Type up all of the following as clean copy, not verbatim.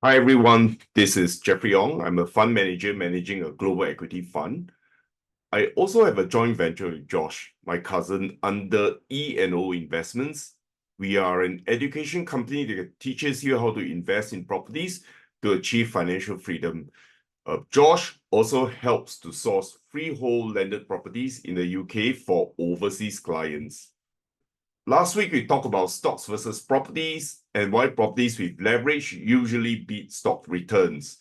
Hi everyone, this is Jeffrey Ong. I'm a fund manager managing a global equity fund. I also have a joint venture with Josh, my cousin, under E&O Investments. We are an education company that teaches you how to invest in properties to achieve financial freedom. Josh also helps to source freehold landed properties in the UK for overseas clients. Last week, we talked about stocks versus properties and why properties with leverage usually beat stock returns.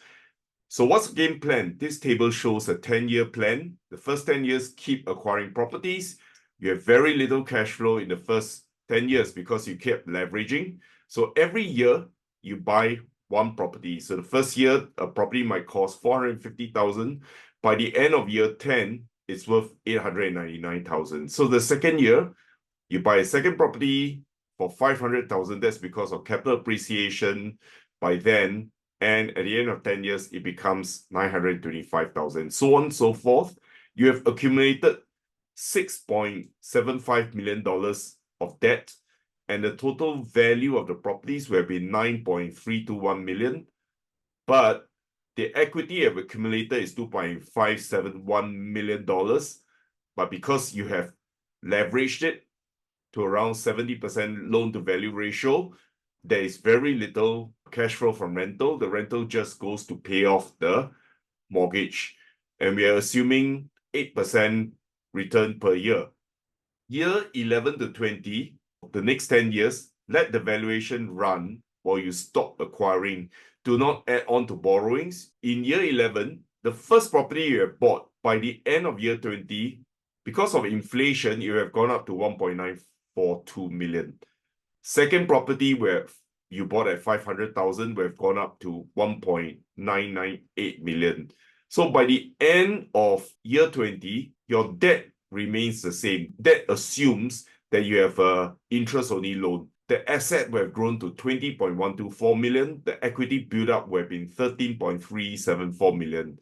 So what's the game plan? This table shows a 10-year plan. The first 10 years, keep acquiring properties. You have very little cash flow in the first 10 years because you kept leveraging. So every year, you buy one property. So the first year, a property might cost 450,000. By the end of year 10, it's worth 899,000. So the second year, you buy a second property for 500,000. That's because of capital appreciation by then. And at the end of 10 years, it becomes 925,000. So on and so forth. You have accumulated $6.75 million of debt. And the total value of the properties will have been 9.321 million. But the equity you have accumulated is $2.571 million. But because you have leveraged it to around 70% loan to value ratio, there is very little cash flow from rental. The rental just goes to pay off the mortgage. And we are assuming 8% return per year. Year 11 to 20, the next 10 years, let the valuation run while you stop acquiring. Do not add on to borrowings. In year 11, the first property you have bought, by the end of year 20, because of inflation, you have gone up to 1.942 million. Second property where you bought at 500,000, we have gone up to 1.998 million. So by the end of year 20, your debt remains the same. That assumes that you have a interest-only loan. The asset will have grown to 20.124 million. The equity build-up will have been 13.374 million.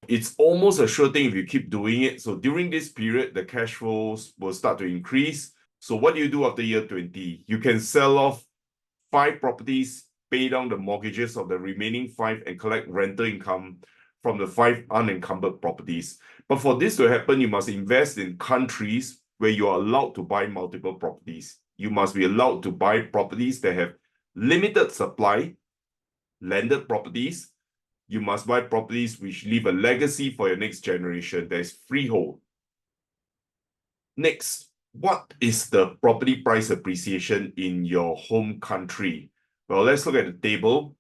It's almost a sure thing if you keep doing it. So during this period, the cash flows will start to increase. So what do you do after year 20? You can sell off 5 properties, pay down the mortgages of the remaining 5, and collect rental income from the 5 unencumbered properties. But for this to happen, you must invest in countries where you are allowed to buy multiple properties. You must be allowed to buy properties that have limited supply, landed properties. You must buy properties which leave a legacy for your next generation. That is freehold. Next, what is the property price appreciation in your home country? Well, let's look at the table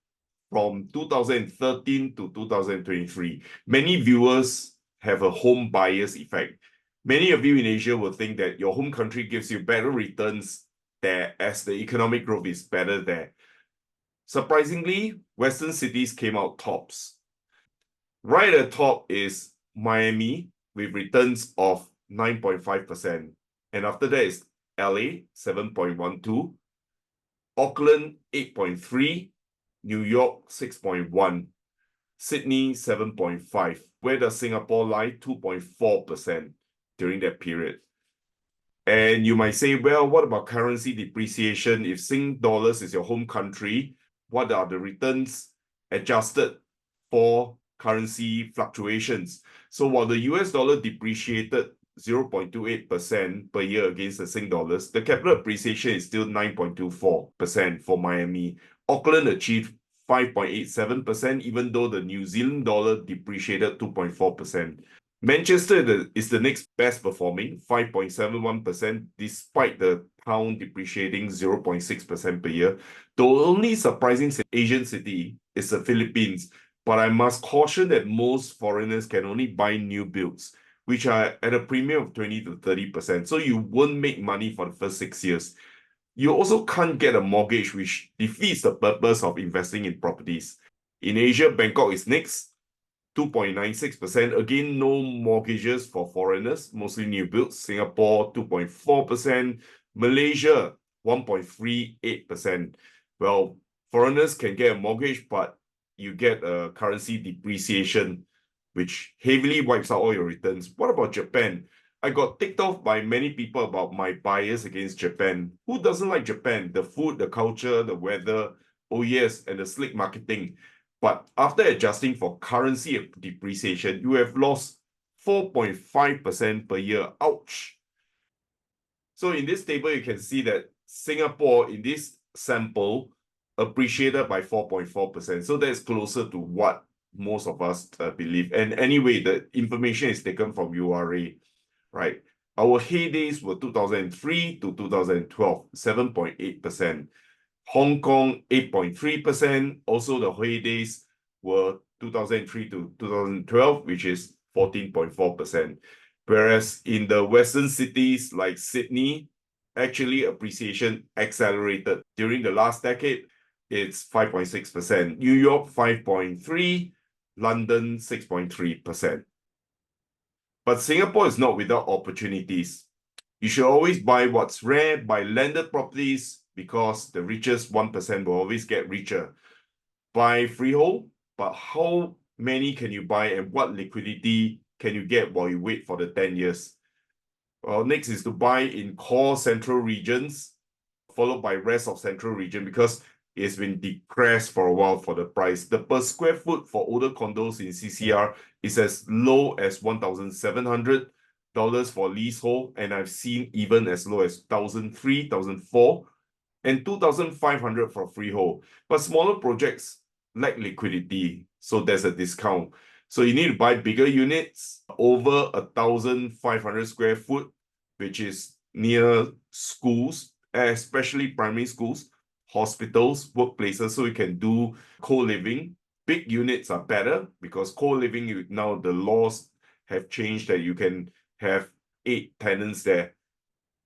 from 2013 to 2023. Many viewers have a home bias effect. Many of you in Asia will think that your home country gives you better returns there as the economic growth is better there. Surprisingly, Western cities came out tops. Right at the top is Miami with returns of 9.5%. And after that is LA, 7.12, Auckland, 8.3, New York, 6.1, Sydney, 7.5. Where does Singapore lie? 2.4% during that period. And you might say, well, what about currency depreciation? If Sing dollars is your home country, what are the returns adjusted for currency fluctuations? So while the US dollar depreciated 0.28% per year against the Sing dollars, the capital appreciation is still 9.24% for Miami. Auckland achieved 5.87%, even though the New Zealand dollar depreciated 2.4%. Manchester is the next best performing, 5.71%, despite the pound depreciating 0.6% per year. The only surprising Asian city is the Philippines, but I must caution that most foreigners can only buy new builds, which are at a premium of 20 to 30%. So you won't make money for the first 6 years. You also can't get a mortgage, which defeats the purpose of investing in properties. In Asia, Bangkok is next, 2.96%. Again, no mortgages for foreigners, mostly new builds. Singapore, 2.4%. Malaysia, 1.38%. Well, foreigners can get a mortgage, but you get a currency depreciation, which heavily wipes out all your returns. What about Japan? I got ticked off by many people about my bias against Japan. Who doesn't like Japan? The food, the culture, the weather, oh yes, and the slick marketing. But after adjusting for currency depreciation, you have lost 4.5% per year. Ouch. So in this table, you can see that Singapore in this sample appreciated by 4.4%. So that's closer to what most of us believe. And anyway, the information is taken from URA, right? Our heydays were 2003 to 2012, 7.8%. Hong Kong, 8.3%. Also, the heydays were 2003 to 2012, which is 14.4%. Whereas in the Western cities like Sydney, actually appreciation accelerated. During the last decade, it's 5.6%. New York, 5.3%. London, 6.3%. But Singapore is not without opportunities. You should always buy what's rare, buy landed properties, because the richest 1% will always get richer. Buy freehold, but how many can you buy and what liquidity can you get while you wait for the 10 years? Well, next is to buy in core central regions, followed by rest of central region, because it's been depressed for a while for the price. The per square foot for older condos in CCR is as low as $1,700 for leasehold, and I've seen even as low as $1,300, $1,400, and $2,500 for freehold. But smaller projects lack liquidity, so there's a discount. So you need to buy bigger units, over 1,500 square foot, which is near schools, especially primary schools, hospitals, workplaces, so you can do co-living. Big units are better because co-living, now the laws have changed that you can have 8 tenants there.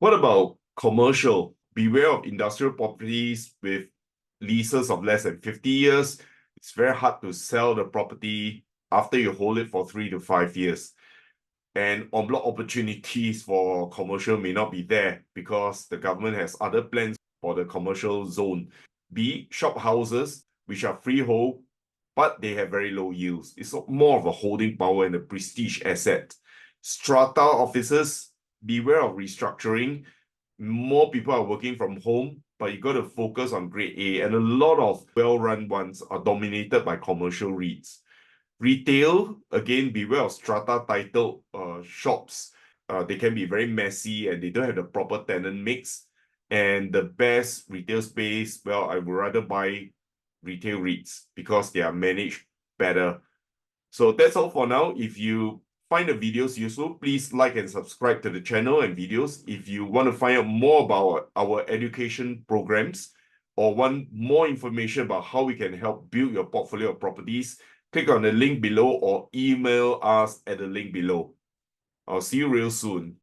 What about commercial? Beware of industrial properties with leases of less than 50 years. It's very hard to sell the property after you hold it for 3 to 5 years. And en-bloc opportunities for commercial may not be there because the government has other plans for the commercial zone. B, shop houses, which are freehold, but they have very low yields. It's more of a holding power and a prestige asset. Strata offices, beware of restructuring. More people are working from home, but you got to focus on grade A, and a lot of well-run ones are dominated by commercial REITs. Retail, again, beware of strata titled shops. They can be very messy and they don't have the proper tenant mix. And the best retail space, well, I would rather buy retail REITs because they are managed better. So that's all for now. If you find the videos useful, please like and subscribe to the channel and videos. If you want to find out more about our education programs or want more information about how we can help build your portfolio of properties, click on the link below or email us at the link below. I'll see you real soon.